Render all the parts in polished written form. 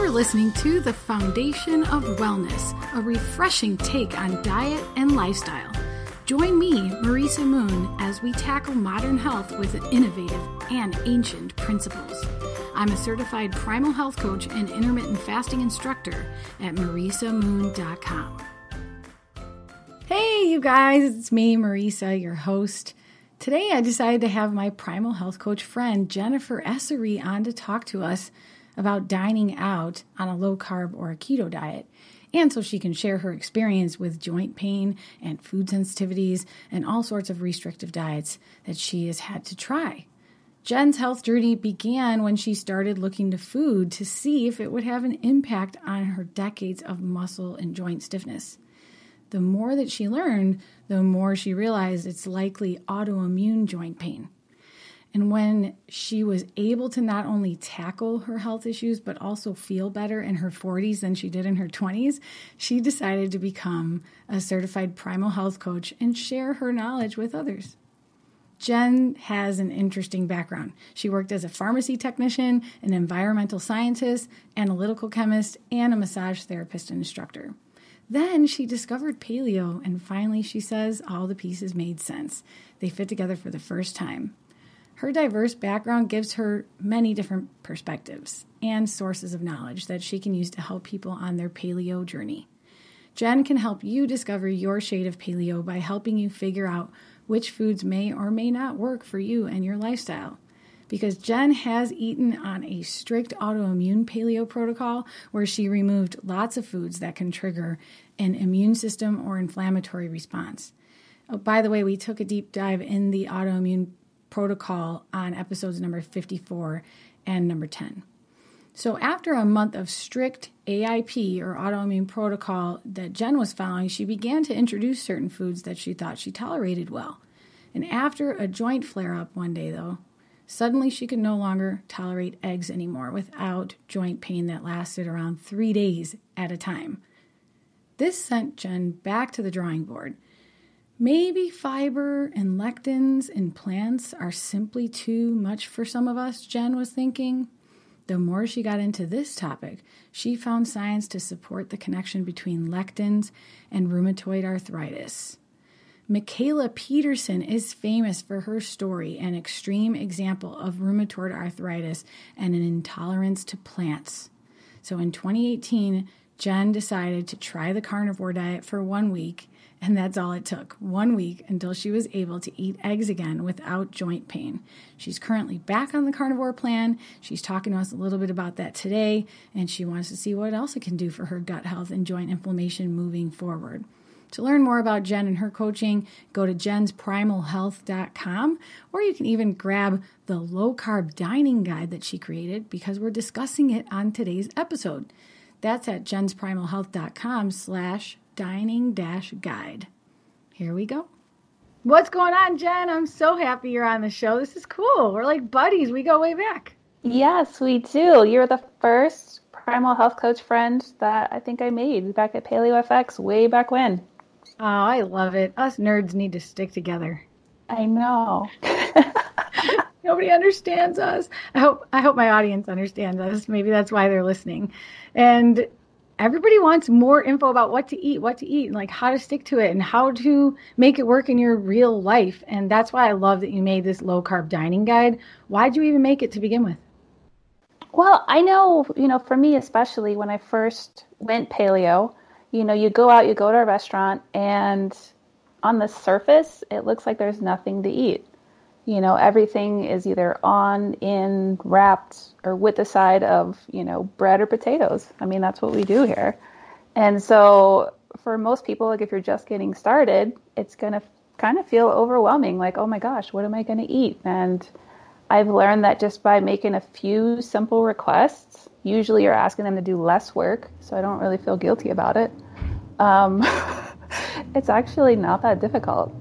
You're listening to The Foundation of Wellness, a refreshing take on diet and lifestyle. Join me, Marisa Moon, as we tackle modern health with innovative and ancient principles. I'm a certified Primal health coach and intermittent fasting instructor at marisamoon.com. Hey, you guys, it's me, Marisa, your host. Today, I decided to have my Primal health coach friend, Jennifer Essary, on to talk to us about dining out on a low-carb or a keto diet, and so she can share her experience with joint pain and food sensitivities and all sorts of restrictive diets that she has had to try. Jen's health journey began when she started looking to food to see if it would have an impact on her decades of muscle and joint stiffness. The more that she learned, the more she realized it's likely autoimmune joint pain. And when she was able to not only tackle her health issues, but also feel better in her 40s than she did in her 20s, she decided to become a certified Primal health coach and share her knowledge with others. Jen has an interesting background. She worked as a pharmacy technician, an environmental scientist, analytical chemist, and a massage therapist and instructor. Then she discovered paleo, and finally she says all the pieces made sense. They fit together for the first time. Her diverse background gives her many different perspectives and sources of knowledge that she can use to help people on their paleo journey. Jen can help you discover your shade of paleo by helping you figure out which foods may or may not work for you and your lifestyle. Because Jen has eaten on a strict autoimmune paleo protocol where she removed lots of foods that can trigger an immune system or inflammatory response. Oh, by the way, we took a deep dive in the autoimmune protocol on episodes number 54 and number 10. So after a month of strict AIP or autoimmune protocol that Jen was following, she began to introduce certain foods that she thought she tolerated well. And after a joint flare-up one day, though, suddenly she could no longer tolerate eggs anymore without joint pain that lasted around 3 days at a time. This sent Jen back to the drawing board. Maybe fiber and lectins in plants are simply too much for some of us, Jen was thinking. The more she got into this topic, she found science to support the connection between lectins and rheumatoid arthritis. Michaela Peterson is famous for her story, an extreme example of rheumatoid arthritis and an intolerance to plants. So in 2018, Jen decided to try the carnivore diet for 1 week, and that's all it took, 1 week until she was able to eat eggs again without joint pain. She's currently back on the carnivore plan. She's talking to us a little bit about that today, and she wants to see what else it can do for her gut health and joint inflammation moving forward. To learn more about Jen and her coaching, go to jensprimalhealth.com, or you can even grab the low-carb dining guide that she created because we're discussing it on today's episode. That's at jensprimalhealth.com/dining-guide. Here we go. What's going on, Jen? I'm so happy you're on the show. This is cool. We're like buddies. We go way back. Yes, we do. You're the first Primal health coach friend that I think I made back at PaleoFX way back when. Oh, I love it. Us nerds need to stick together. I know. Nobody understands us. I hope my audience understands us. Maybe that's why they're listening. And everybody wants more info about what to eat, and like how to stick to it and how to make it work in your real life. And that's why I love that you made this low carb dining guide. Why'd you even make it to begin with? Well, I know, for me, especially when I first went paleo, you go out, you go to a restaurant, and on the surface, it looks like there's nothing to eat. Everything is either on, in, wrapped, or with the side of, bread or potatoes. I mean, that's what we do here. And so for most people, like if you're just getting started, it's going to kind of feel overwhelming. Like, oh my gosh, what am I going to eat? And I've learned that just by making a few simple requests, usually you're asking them to do less work, so I don't really feel guilty about it. It's actually not that difficult.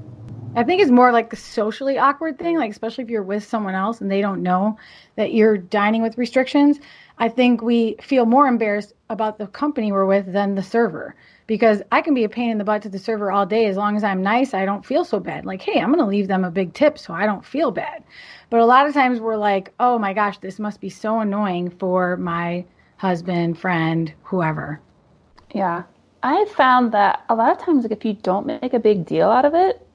I think it's more like a socially awkward thing, like especially if you're with someone else and they don't know that you're dining with restrictions. I think we feel more embarrassed about the company we're with than the server, because I can be a pain in the butt to the server all day. As long as I'm nice, I don't feel so bad. Like, hey, I'm going to leave them a big tip so I don't feel bad. But a lot of times we're like, oh my gosh, this must be so annoying for my husband, friend, whoever. Yeah. I found that a lot of times, like, if you don't make a big deal out of it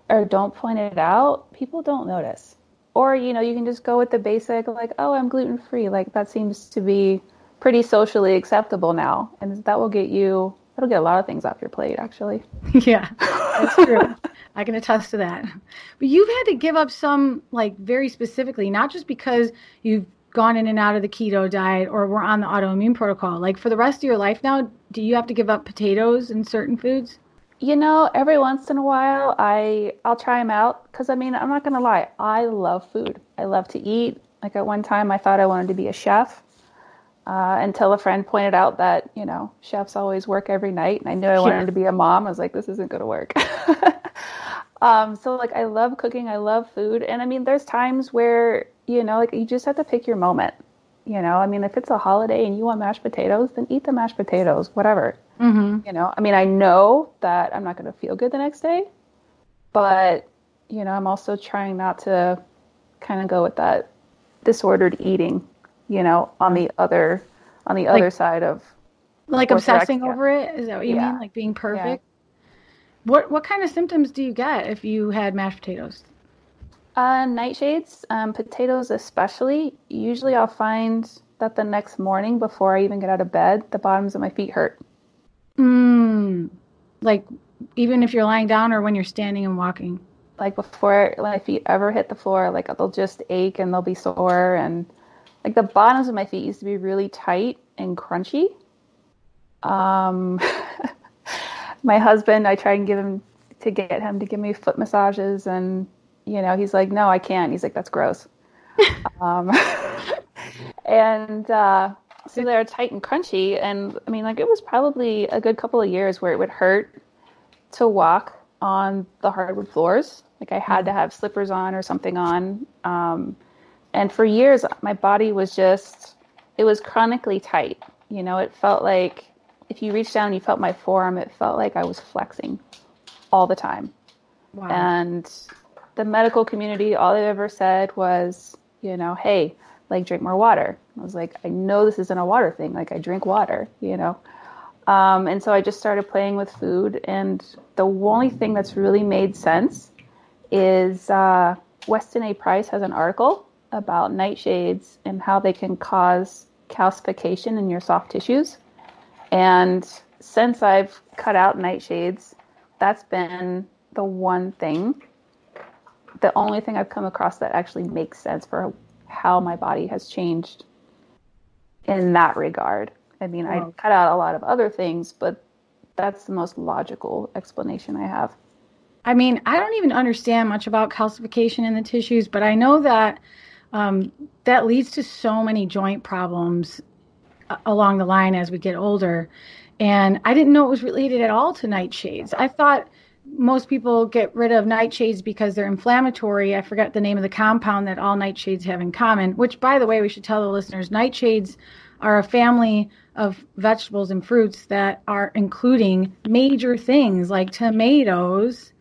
or don't point it out, people don't notice. Or, you know, you can just go with the basic, like, oh, I'm gluten free. Like, that seems to be pretty socially acceptable now. And that'll get a lot of things off your plate, actually. Yeah, that's true. I can attest to that. But you've had to give up some, like, very specifically, not just because you've gone in and out of the keto diet or were on the autoimmune protocol. Like, for the rest of your life now, do you have to give up potatoes and certain foods? You know, every once in a while, I'll try them out because I mean, I'm not gonna lie, I love food. I love to eat. Like at one time, I thought I wanted to be a chef until a friend pointed out that you know chefs always work every night, and I knew I wanted to be a mom. I was like, this isn't gonna work. So like, I love cooking. I love food, and I mean, there's times where you know, like you just have to pick your moment. You know, I mean, if it's a holiday and you want mashed potatoes, then eat the mashed potatoes, whatever. Mm-hmm. You know, I mean, I know that I'm not going to feel good the next day, but, you know, I'm also trying not to kind of go with that disordered eating, you know, on the other side of like obsessing over it. Is that what you mean? Like being Yeah. perfect? What kind of symptoms do you get if you had mashed potatoes? Nightshades, potatoes especially. Usually I'll find that the next morning before I even get out of bed, the bottoms of my feet hurt. Like even if you're lying down or when you're standing and walking? Like before my feet ever hit the floor, like they'll just ache and they'll be sore. And like the bottoms of my feet used to be really tight and crunchy. My husband, I tried and get him to give me foot massages, and you know, he's like, no, I can't. He's like, that's gross. Um, and so they're tight and crunchy. And I mean, like, it was probably a good couple of years where it would hurt to walk on the hardwood floors. Like, I had to have slippers on or something on. And for years, my body was it was chronically tight. You know, it felt like if you reached down and you felt my forearm, it felt like I was flexing all the time. Wow. And the medical community, all they ever said was, you know, hey, like, drink more water. I was like, I know this isn't a water thing. Like, I drink water, you know. And so I just started playing with food. And the only thing that's really made sense is Weston A. Price has an article about nightshades and how they can cause calcification in your soft tissues. And since I've cut out nightshades, that's been the one thing, the only thing I've come across that actually makes sense for how my body has changed in that regard. I mean, I cut out a lot of other things, but that's the most logical explanation I have. I mean, I don't even understand much about calcification in the tissues, but I know that that leads to so many joint problems along the line as we get older. And I didn't know it was related at all to nightshades. I thought most people get rid of nightshades because they're inflammatory. I forget the name of the compound that all nightshades have in common, which, by the way, we should tell the listeners, nightshades are a family of vegetables and fruits that are including major things like tomatoes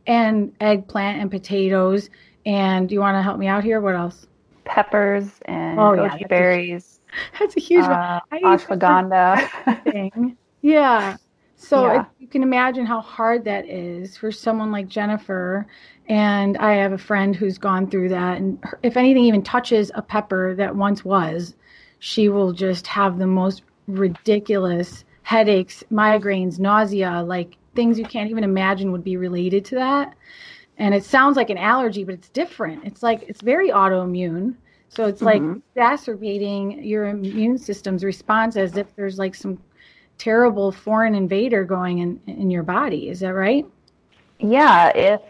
and eggplant and potatoes. And do you want to help me out here? What else? Peppers and goji berries. That's a huge one. Ashwagandha. Yeah. So you can imagine how hard that is for someone like Jennifer. And I have a friend who's gone through that. And if anything even touches a pepper that once was, she will just have the most ridiculous headaches, migraines, nausea, like things you can't even imagine would be related to that. And it sounds like an allergy, but it's different. It's like, it's very autoimmune. So it's like exacerbating your immune system's response as if there's like some terrible foreign invader going in your body. Is that right? Yeah. If,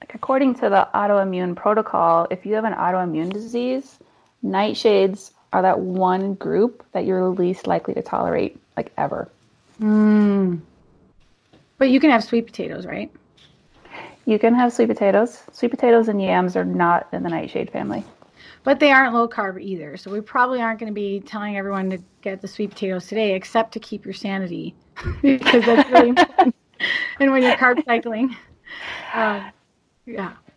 like, according to the autoimmune protocol, if you have an autoimmune disease, nightshades are that one group that you're least likely to tolerate, like, ever. But you can have sweet potatoes, right? You can have sweet potatoes. Sweet potatoes and yams are not in the nightshade family. But they aren't low carb either. So we probably aren't going to be telling everyone to get the sweet potatoes today, except to keep your sanity, because that's really important. And when you're carb cycling, yeah.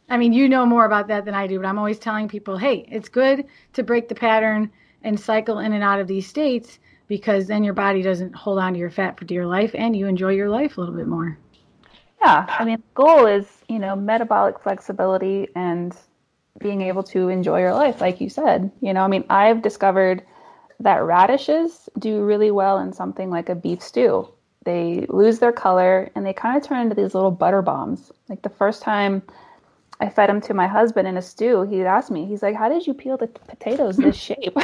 I mean, you know more about that than I do, but I'm always telling people, hey, it's good to break the pattern and cycle in and out of these states, because then your body doesn't hold on to your fat for dear life and you enjoy your life a little bit more. Yeah, I mean, the goal is, metabolic flexibility and being able to enjoy your life, like you said. I mean, I've discovered that radishes do really well in something like a beef stew. They lose their color and they kind of turn into these little butter bombs. Like the first time I fed them to my husband in a stew, he asked me, he's like, how did you peel the potatoes this shape?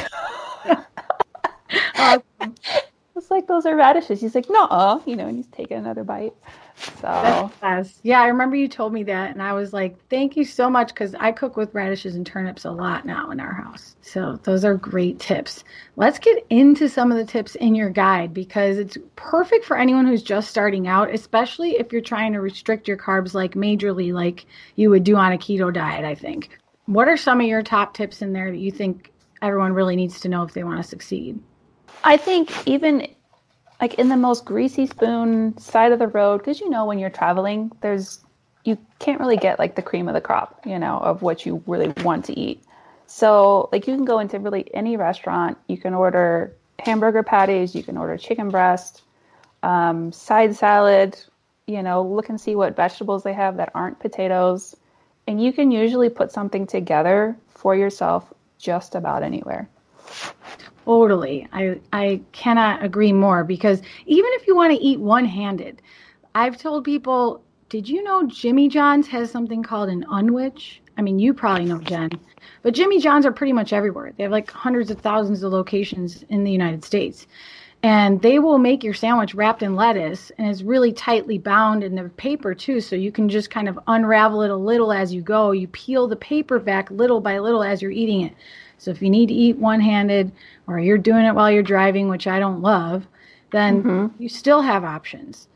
Awesome. It's like, those are radishes. He's like, no, and he's taking another bite. So Yes. Yeah, I remember you told me that, and I was like, thank you so much, because I cook with radishes and turnips a lot now in our house. So those are great tips. Let's get into some of the tips in your guide, because it's perfect for anyone who's just starting out, especially if you're trying to restrict your carbs like majorly, like you would do on a keto diet, I think. What are some of your top tips in there that you think everyone really needs to know if they want to succeed? I think even like in the most greasy spoon side of the road, because when you're traveling, you can't really get like the cream of the crop, of what you really want to eat. So like you can go into really any restaurant, you can order hamburger patties, you can order chicken breast, side salad, look and see what vegetables they have that aren't potatoes. And you can usually put something together for yourself just about anywhere. Totally. I cannot agree more, because even if you want to eat one-handed, I've told people, did you know Jimmy John's has something called an unwich? I mean, you probably know, Jen, but Jimmy John's are pretty much everywhere. They have like hundreds of thousands of locations in the United States. And they will make your sandwich wrapped in lettuce, and it's really tightly bound in the paper too, so you can just kind of unravel it a little as you go. You peel the paper back little by little as you're eating it. So if you need to eat one-handed, or you're doing it while you're driving, which I don't love, then you still have options.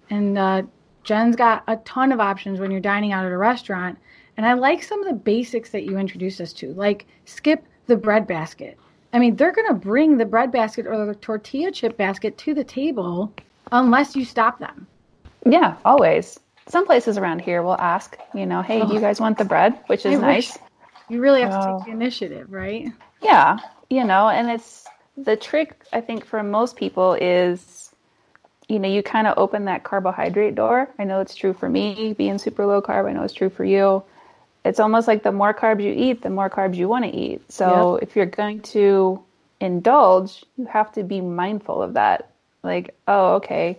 And Jen's got a ton of options when you're dining out at a restaurant. And I like some of the basics that you introduced us to, like skip the bread basket. I mean, they're going to bring the bread basket or the tortilla chip basket to the table unless you stop them. Yeah, always. Some places around here will ask, hey, do you guys want the bread? Which is nice. You really have to take the initiative, right? Yeah, and it's the trick, I think, for most people is, you kind of open that carbohydrate door. I know it's true for me, being super low carb. I know it's true for you. It's almost like the more carbs you eat, the more carbs you want to eat. So if you're going to indulge, you have to be mindful of that. Like, oh, okay,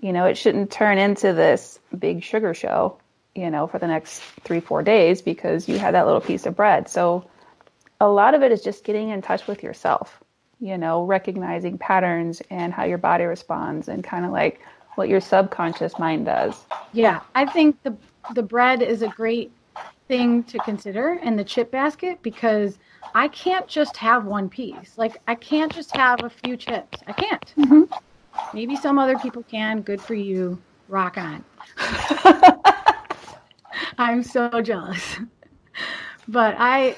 it shouldn't turn into this big sugar show, for the next 3-4 days because you had that little piece of bread. So a lot of it is just getting in touch with yourself, recognizing patterns and how your body responds and kind of like what your subconscious mind does. Yeah, I think the bread is a great thing to consider in the chip basket, because I can't just have one piece. Like, I can't just have a few chips. I can't. Maybe some other people can. Good for you. Rock on. I'm so jealous. But I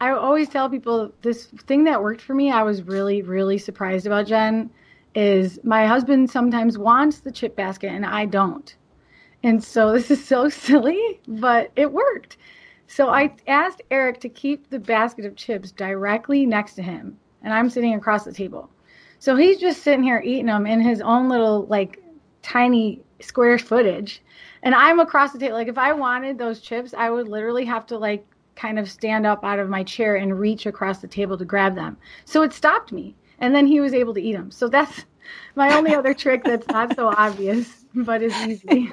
always tell people this thing that worked for me, I was really, really surprised about, Jen, is my husband sometimes wants the chip basket and I don't. And so this is so silly, but it worked. So I asked Eric to keep the basket of chips directly next to him, and I'm sitting across the table. So he's just sitting here eating them in his own little, like, tiny square footage. And I'm across the table. Like, if I wanted those chips, I would literally have to, like, kind of stand up out of my chair and reach across the table to grab them. So it stopped me. And then he was able to eat them. So that's my only other trick that's not so obvious, but is easy.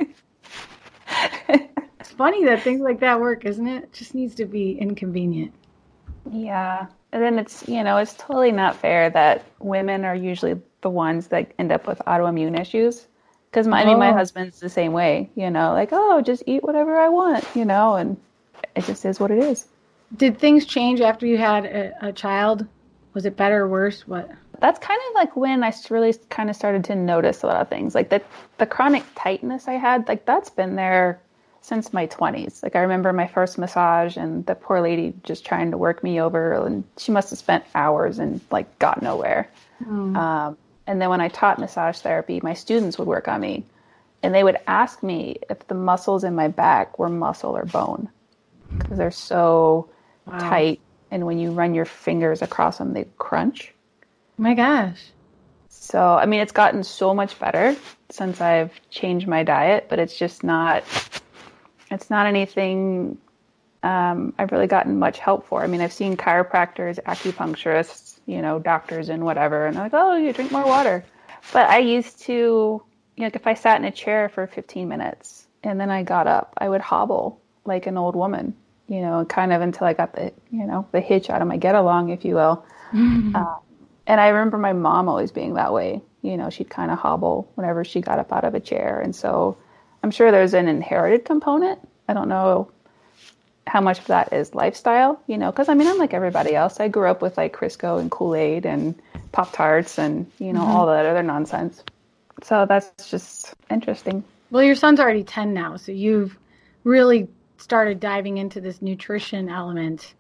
It's funny that things like that work, isn't it? It just needs to be inconvenient. Yeah. And then it's totally not fair that women are usually the ones that end up with autoimmune issues. Because my husband's the same way, like, oh, just eat whatever I want, and it just is what it is. Did things change after you had a child? Was it better or worse? What? That's kind of like when I really kind of started to notice a lot of things. Like the chronic tightness I had, like that's been there since my 20s. Like I remember my first massage and the poor lady just trying to work me over, and she must have spent hours and like got nowhere. And then when I taught massage therapy, my students would work on me and they would ask me if the muscles in my back were muscle or bone, because they're so tight. And when you run your fingers across them, they crunch. Oh my gosh. So, I mean, it's gotten so much better since I've changed my diet, but it's not anything I've really gotten much help for. I mean, I've seen chiropractors, acupuncturists, doctors and whatever, and they're like, oh, you drink more water. But I used to, like if I sat in a chair for 15 minutes and then I got up, I would hobble like an old woman, kind of until I got the hitch out of my get along, if you will. And I remember my mom always being that way. She'd kind of hobble whenever she got up out of a chair. And so I'm sure there's an inherited component. I don't know how much of that is lifestyle, because I'm like everybody else. I grew up with like Crisco and Kool-Aid and Pop-Tarts and, all that other nonsense. So that's just interesting. Well, your son's already 10 now, so you've really started diving into this nutrition element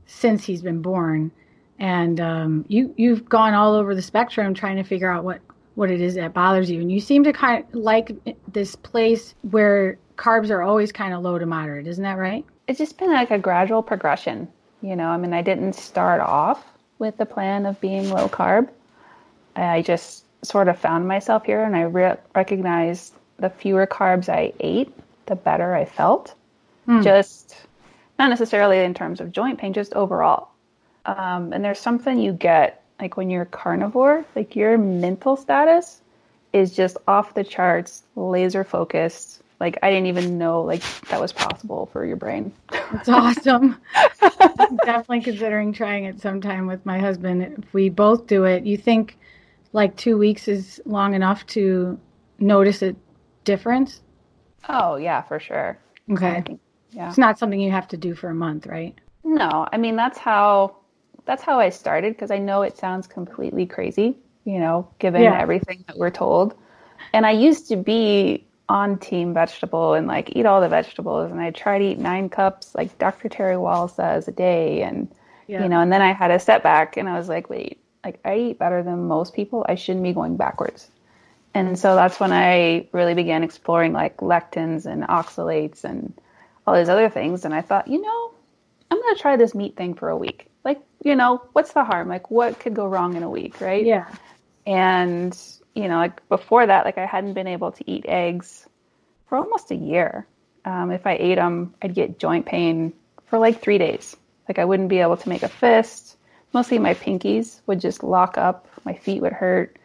since he's been born. And you've gone all over the spectrum trying to figure out what it is that bothers you. And you seem to kind of like this place where carbs are always kind of low to moderate. Isn't that right? It's just been like a gradual progression. I didn't start off with the plan of being low carb. I just sort of found myself here, and I recognized the fewer carbs I ate, the better I felt. Just not necessarily in terms of joint pain, just overall. And there's something you get, like when you're carnivore, like your mental status is just off the charts, laser focused. Like I didn't even know like that was possible for your brain. It's awesome. I'm definitely considering trying it sometime with my husband. If we both do it, you think like 2 weeks is long enough to notice a difference? Oh yeah, for sure. Okay. Yeah. It's not something you have to do for a month, right? No, I mean, that's how I started, because I know it sounds completely crazy, given everything that we're told. And I used to be on team vegetable and like eat all the vegetables, and I try to eat 9 cups like Dr. Terry Wall says a day, and and then I had a setback and I was like, wait, like I eat better than most people, I shouldn't be going backwards. And so that's when I really began exploring like lectins and oxalates and all these other things, and I thought, I'm going to try this meat thing for a week. Like, what's the harm? Like, what could go wrong in a week, right? Yeah. And like before that, like I hadn't been able to eat eggs for almost a year. If I ate them, I'd get joint pain for like 3 days. Like I wouldn't be able to make a fist. Mostly my pinkies would just lock up. My feet would hurt.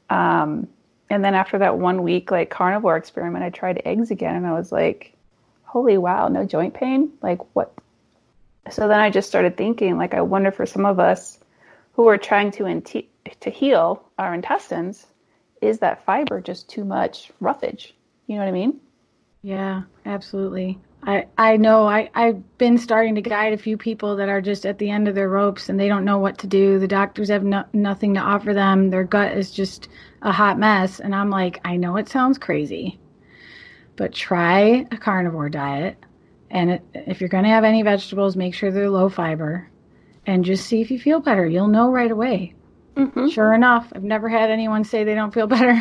And then after that 1 week, like carnivore experiment, I tried eggs again, and I was like, holy wow, no joint pain? Like what? So then I just started thinking, like, I wonder for some of us who are trying to heal our intestines, is that fiber just too much roughage? You know what I mean? Yeah, absolutely. I know I've been starting to guide a few people that are just at the end of their ropes and they don't know what to do. The doctors have nothing to offer them. Their gut is just a hot mess. And I'm like, I know it sounds crazy, but try a carnivore diet. And if you're going to have any vegetables, make sure they're low fiber and just see if you feel better. You'll know right away. Mm-hmm. Sure enough, I've never had anyone say they don't feel better.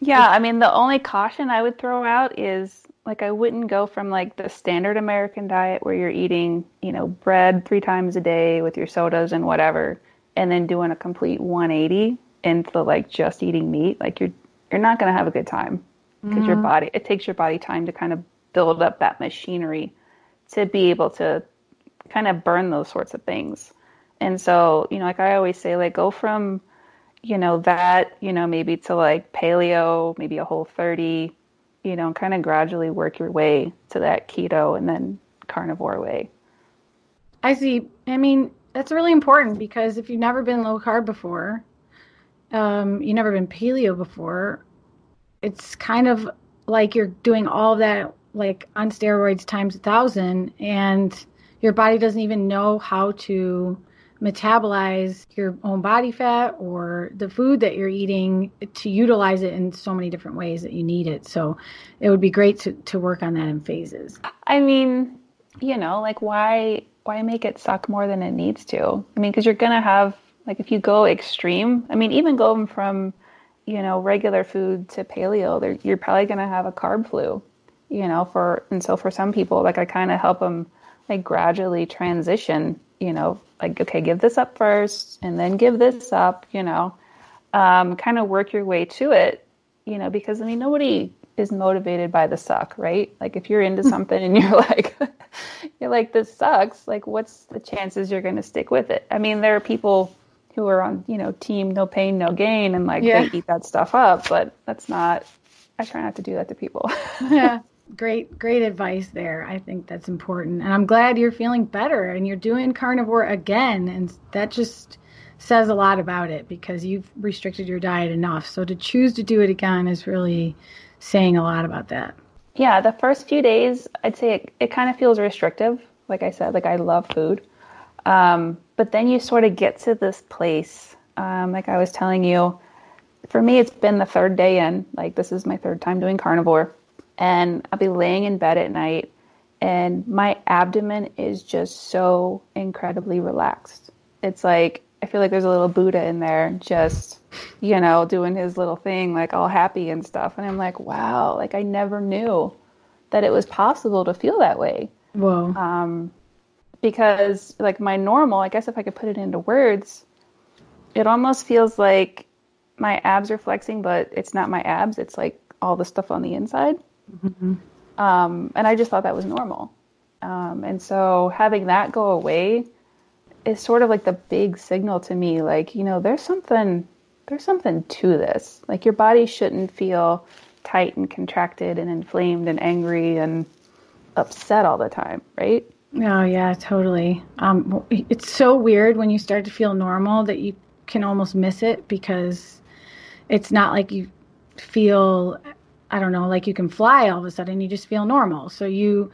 Yeah, I mean, the only caution I would throw out is, like, I wouldn't go from, like, the standard American diet where you're eating, bread 3 times a day with your sodas and whatever, and then doing a complete 180 into, like, just eating meat. Like, you're not going to have a good time, because it takes your body time to kind of build up that machinery to be able to kind of burn those sorts of things. And so, like I always say, like, go from, that, maybe to like paleo, maybe a Whole30, kind of gradually work your way to that keto and then carnivore way. I see. I mean, that's really important, because if you've never been low carb before, you've never been paleo before, it's kind of like you're doing all of that like on steroids times 1,000, and your body doesn't even know how to metabolize your own body fat or the food that you're eating to utilize it in so many different ways that you need it. So it would be great to work on that in phases. I mean, like why make it suck more than it needs to? I mean, because you're going to have, like, if you go extreme, I mean, even going from, regular food to paleo, you're probably going to have a carb flu, and so for some people, like, I kind of help them like gradually transition, like, okay, give this up first and then give this up, kind of work your way to it, because I mean, nobody is motivated by the suck, right? Like if you're into something and you're like, this sucks, like what's the chances you're going to stick with it? I mean, there are people who are on, team no pain, no gain, and they eat that stuff up, but I try not to do that to people. Yeah. Great advice there. I think that's important. And I'm glad you're feeling better and you're doing carnivore again. And that just says a lot about it because you've restricted your diet enough. So to choose to do it again is really saying a lot about that. Yeah, the first few days, I'd say it kind of feels restrictive. Like I said, I love food. But then you sort of get to this place, like I was telling you, for me, it's been the third day in, this is my third time doing carnivore. And I'll be laying in bed at night and my abdomen is just so incredibly relaxed. It's I feel like there's a little Buddha in there just, doing his little thing, all happy and stuff. And I'm like, wow, I never knew that it was possible to feel that way. Whoa. Because my normal, I guess if I could put it into words, it almost feels like my abs are flexing, but it's not my abs. It's all the stuff on the inside. Mm-hmm. And I just thought that was normal. And so having that go away is sort of the big signal to me, there's something to this. Your body shouldn't feel tight and contracted and inflamed and angry and upset all the time, right? Oh, yeah, totally. It's so weird when you start to feel normal that you can almost miss it because it's not like you feel, I don't know, like you can fly all of a sudden. You just feel normal. So you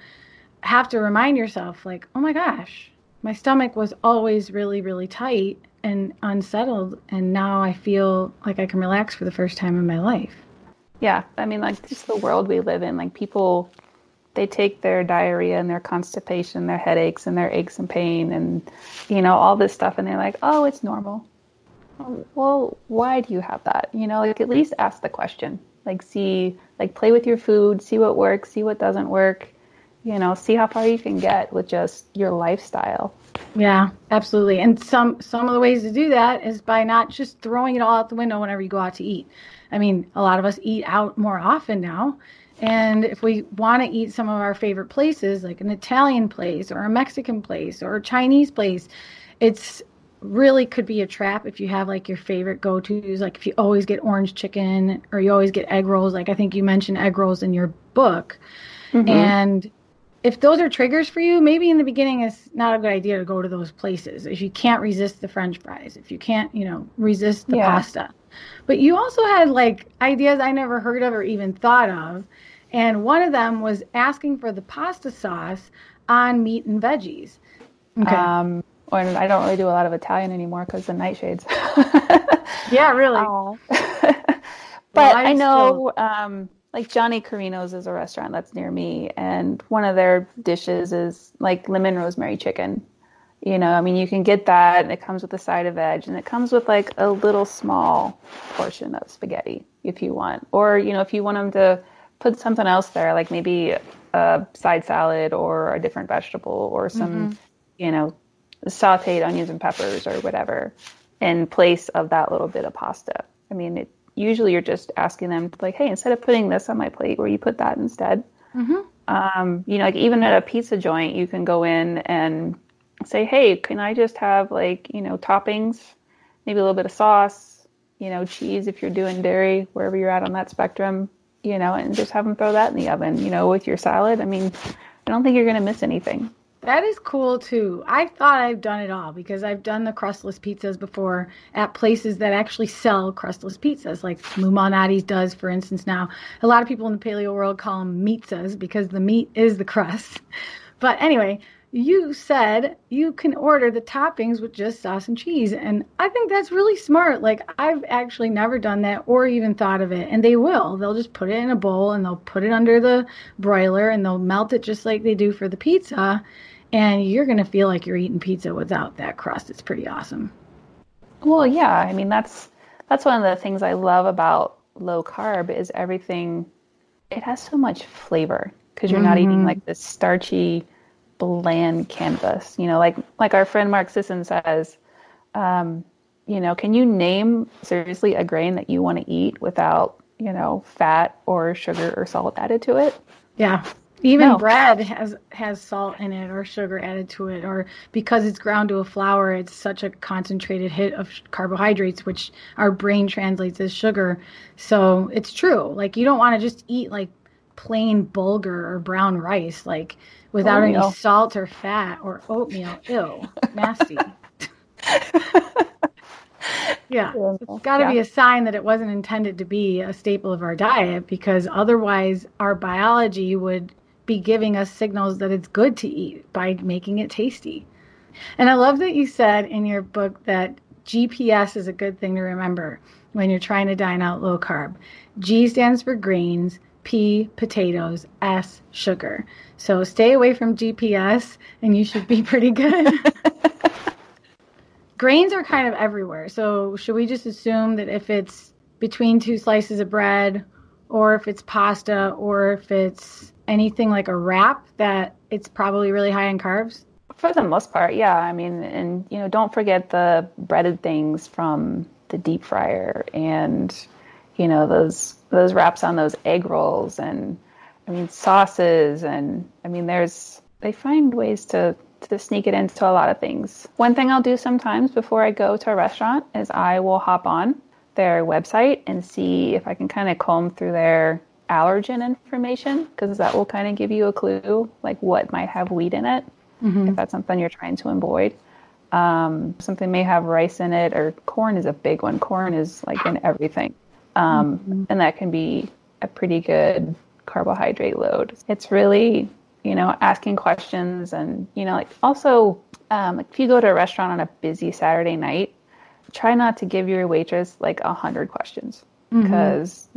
have to remind yourself, oh my gosh, my stomach was always really, really tight and unsettled. And now I feel like I can relax for the first time in my life. Yeah. I mean, just the world we live in, people, they take their diarrhea and their constipation, their headaches and their aches and pain and, all this stuff. And they're like, oh, it's normal. Well, why do you have that? At least ask the question. Play with your food, see what works, see what doesn't work, see how far you can get with just your lifestyle. Yeah, absolutely. And some of the ways to do that is by not just throwing it all out the window whenever you go out to eat. I mean, a lot of us eat out more often now. And if we want to eat some of our favorite places, like an Italian place or a Mexican place or a Chinese place, it's really could be a trap if you have your favorite go-tos, if you always get orange chicken or you always get egg rolls. I think you mentioned egg rolls in your book. Mm-hmm. And if those are triggers for you, maybe in the beginning it's not a good idea to go to those places. If you can't resist the French fries, if you can't, resist the pasta. But you also had ideas I never heard of or even thought of. And one of them was asking for the pasta sauce on meat and veggies. Okay. And I don't really do a lot of Italian anymore because the Nightshades. Yeah, really. But I know, Johnny Carino's is a restaurant that's near me, and one of their dishes is lemon rosemary chicken. I mean, you can get that, and it comes with a side of veg, and it comes with a little small portion of spaghetti if you want, or if you want them to put something else there, maybe a side salad or a different vegetable or some, sauteed onions and peppers or whatever in place of that little bit of pasta. I mean, usually you're just asking them to hey, instead of putting this on my plate, will you put that instead? Mm-hmm. Even at a pizza joint, you can go in and say, hey, can I just have toppings, maybe a little bit of sauce, cheese if you're doing dairy, wherever you're at on that spectrum, and just have them throw that in the oven, with your salad. I mean, I don't think you're going to miss anything. That is cool, too. I thought I've done it all because I've done the crustless pizzas before at places that actually sell crustless pizzas, like Mumanati's does, for instance. Now, a lot of people in the paleo world call them meatsas because the meat is the crust. But anyway, you said you can order the toppings with just sauce and cheese. And I think that's really smart. I've actually never done that or even thought of it. And they will. They'll just put it in a bowl and they'll put it under the broiler and they'll melt it just like they do for the pizza. And you're going to feel like you're eating pizza without that crust. It's pretty awesome. Well, yeah. I mean, that's one of the things I love about low carb is everything. It has so much flavor because you're not eating this starchy, bland canvas. Like our friend Mark Sisson says, can you name seriously a grain that you want to eat without, fat or sugar or salt added to it? Yeah. Even No. bread has salt in it or sugar added to it, or because it's ground to a flour, it's such a concentrated hit of carbohydrates, which our brain translates as sugar. So it's true. Like, you don't want to just eat like plain bulgur or brown rice, like without any salt or fat, or oatmeal. Ew, nasty. Yeah, it's got to be a sign that it wasn't intended to be a staple of our diet, because otherwise our biology would be giving us signals that it's good to eat by making it tasty. And I love that you said in your book that GPS is a good thing to remember when you're trying to dine out low carb. G stands for greens, P, potatoes, S, sugar. So stay away from GPS and you should be pretty good. Grains are kind of everywhere. So should we just assume that if it's between two slices of bread, or if it's pasta, or if it's anything like a wrap, that it's probably really high in carbs? For the most part, yeah. I mean, and don't forget the breaded things from the deep fryer, and those wraps on those egg rolls, and sauces, and they find ways to sneak it into a lot of things. One thing I'll do sometimes before I go to a restaurant is I will hop on their website and see if I can kind of comb through their allergen information, because that will kind of give you a clue, like what might have wheat in it, if that's something you're trying to avoid. Something may have rice in it, or corn is a big one. Corn is like in everything. And that can be a pretty good carbohydrate load. It's really, asking questions, and, also, if you go to a restaurant on a busy Saturday night, try not to give your waitress like 100 questions, because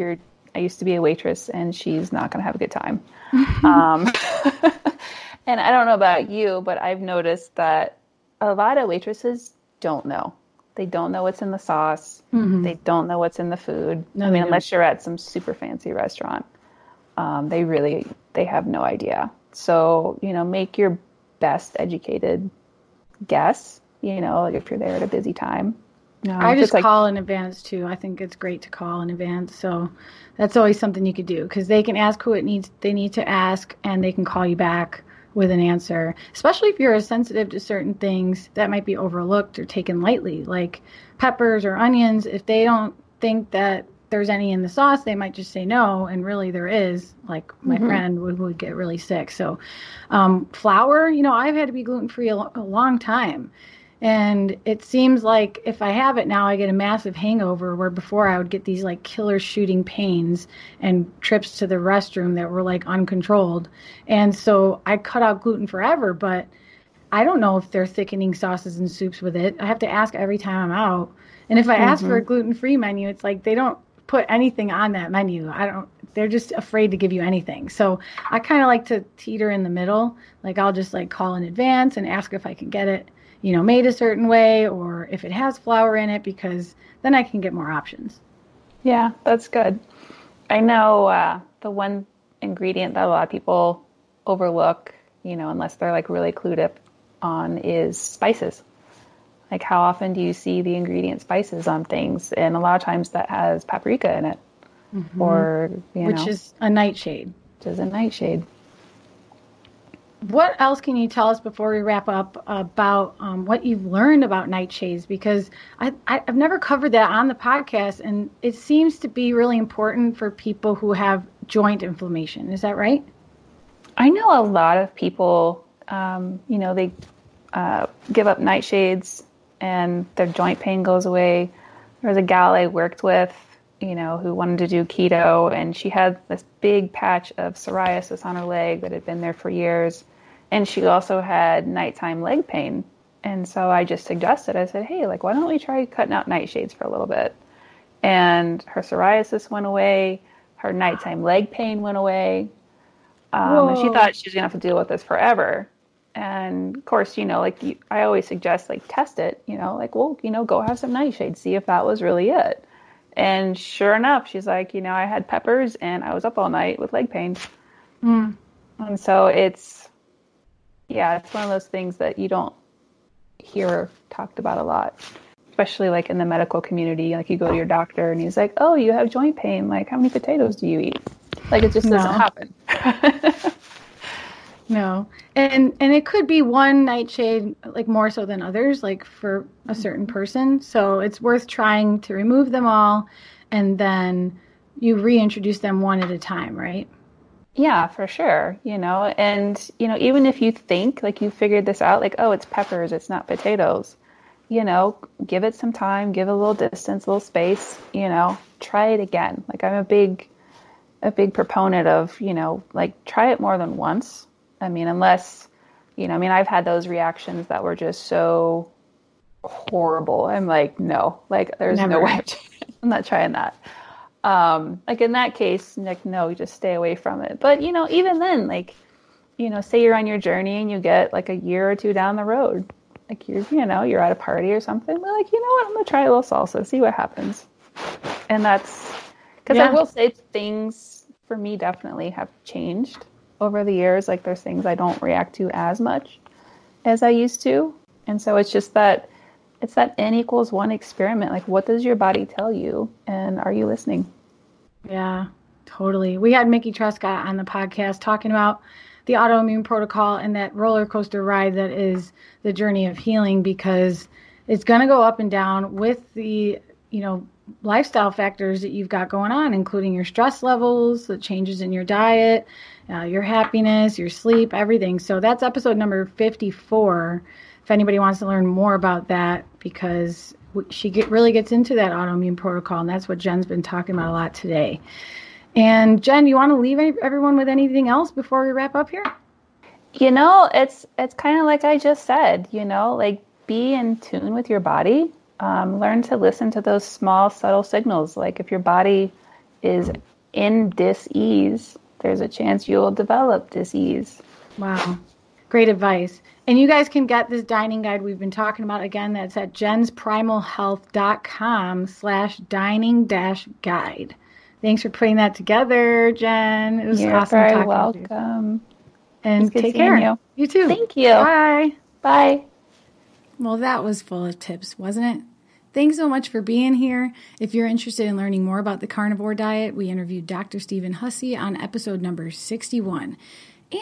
I used to be a waitress and she's not going to have a good time. And I don't know about you, but I've noticed that a lot of waitresses don't know. They don't know what's in the sauce. They don't know what's in the food. No, unless you're at some super fancy restaurant, they have no idea. So, make your best educated guess, like if you're there at a busy time. I just call in advance too. I think it's great to call in advance. So that's always something you could do, because they can ask who they need to ask, and they can call you back with an answer, especially if you're sensitive to certain things that might be overlooked or taken lightly, like peppers or onions. If they don't think that there's any in the sauce, they might just say no, and really there is. Like my friend would get really sick. So flour, I've had to be gluten-free a long time. And it seems like if I have it now, I get a massive hangover, where before I would get these like killer shooting pains and trips to the restroom that were like uncontrolled. And so I cut out gluten forever, but I don't know if they're thickening sauces and soups with it. I have to ask every time I'm out. And if I ask for a gluten-free menu, it's like they don't put anything on that menu. They're just afraid to give you anything. So I kind of like to teeter in the middle. Like I'll just like call in advance and ask if I can get it, made a certain way, or if it has flour in it, because then I can get more options. Yeah, that's good. I know the one ingredient that a lot of people overlook, unless they're like really clued up on, is spices. Like, how often do you see the ingredient spices on things? And a lot of times that has paprika in it, or which is a nightshade. Which is a nightshade. What else can you tell us before we wrap up about what you've learned about nightshades? Because I've never covered that on the podcast, and it seems to be really important for people who have joint inflammation. Is that right? I know a lot of people, they give up nightshades and their joint pain goes away. There was a gal I worked with, who wanted to do keto, and she had this big patch of psoriasis on her leg that had been there for years. And she also had nighttime leg pain. And so I just suggested, I said, hey, like, why don't we try cutting out nightshades for a little bit? And her psoriasis went away. Her nighttime leg pain went away. And she thought she was going to have to deal with this forever. And of course, I always suggest, like, test it, go have some nightshades, see if that was really it. And sure enough, she's like, I had peppers and I was up all night with leg pain. And so it's, Yeah, it's one of those things that you don't hear talked about a lot, especially like in the medical community. Like you go to your doctor and he's like, oh, you have joint pain. Like, how many potatoes do you eat? Like, it just doesn't happen. No. And it could be one nightshade, like more so than others, like for a certain person. So it's worth trying to remove them all, and then you reintroduce them one at a time, right? Yeah, for sure. And, even if you think like you figured this out, like, oh, it's peppers, it's not potatoes, give it some time, give it a little distance, a little space, try it again. Like I'm a big proponent of, like try it more than once. I mean, unless, I've had those reactions that were just so horrible. I'm like, no, like there's no way I'm not trying that. Like in that case, like, no, just stay away from it. But, even then, like, say you're on your journey and you get like a year or two down the road, like you're at a party or something, but like, you know what, I'm going to try a little salsa, see what happens. And that's, because I will say things for me definitely have changed over the years. Like there's things I don't react to as much as I used to. And so it's just that, it's that N=1 experiment. Like, what does your body tell you? And are you listening? Yeah, totally. We had Mickey Trescott on the podcast talking about the Autoimmune Protocol and that roller coaster ride that is the journey of healing, because it's going to go up and down with the, lifestyle factors that you've got going on, including your stress levels, the changes in your diet, your happiness, your sleep, everything. So that's episode number 54. If anybody wants to learn more about that, because she really gets into that autoimmune protocol, and that's what Jen's been talking about a lot today. And Jen, you want to leave everyone with anything else before we wrap up here? It's kind of like I just said, like be in tune with your body. Learn to listen to those small, subtle signals. Like if your body is in dis-ease, there's a chance you'll develop dis-ease. Wow. Great advice. And you guys can get this dining guide we've been talking about. Again, that's at jensprimalhealth.com/dining-guide. Thanks for putting that together, Jen. It was awesome talking to you. You're very welcome. And take care. You. You too. Thank you. Bye. Bye. Well, that was full of tips, wasn't it? Thanks so much for being here. If you're interested in learning more about the carnivore diet, we interviewed Dr. Stephen Hussey on episode number 61.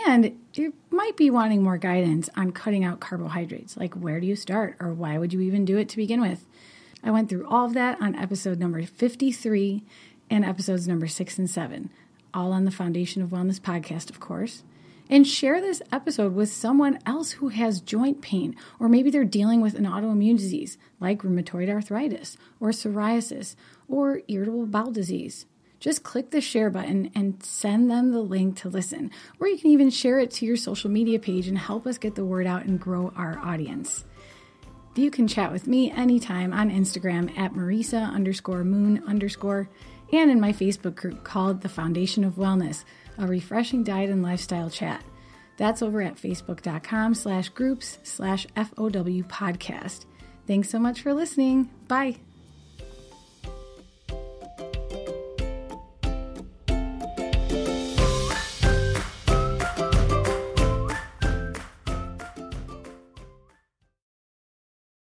And you might be wanting more guidance on cutting out carbohydrates, like where do you start or why would you even do it to begin with? I went through all of that on episode number 53 and episodes number 6 and 7, all on the Foundation of Wellness podcast, of course. And share this episode with someone else who has joint pain, or maybe they're dealing with an autoimmune disease like rheumatoid arthritis or psoriasis or irritable bowel disease. Just click the share button and send them the link to listen. Or you can even share it to your social media page and help us get the word out and grow our audience. You can chat with me anytime on Instagram at Marisa_moon_ and in my Facebook group called The Foundation of Wellness, a refreshing diet and lifestyle chat. That's over at facebook.com/groups/FOW podcast. Thanks so much for listening. Bye.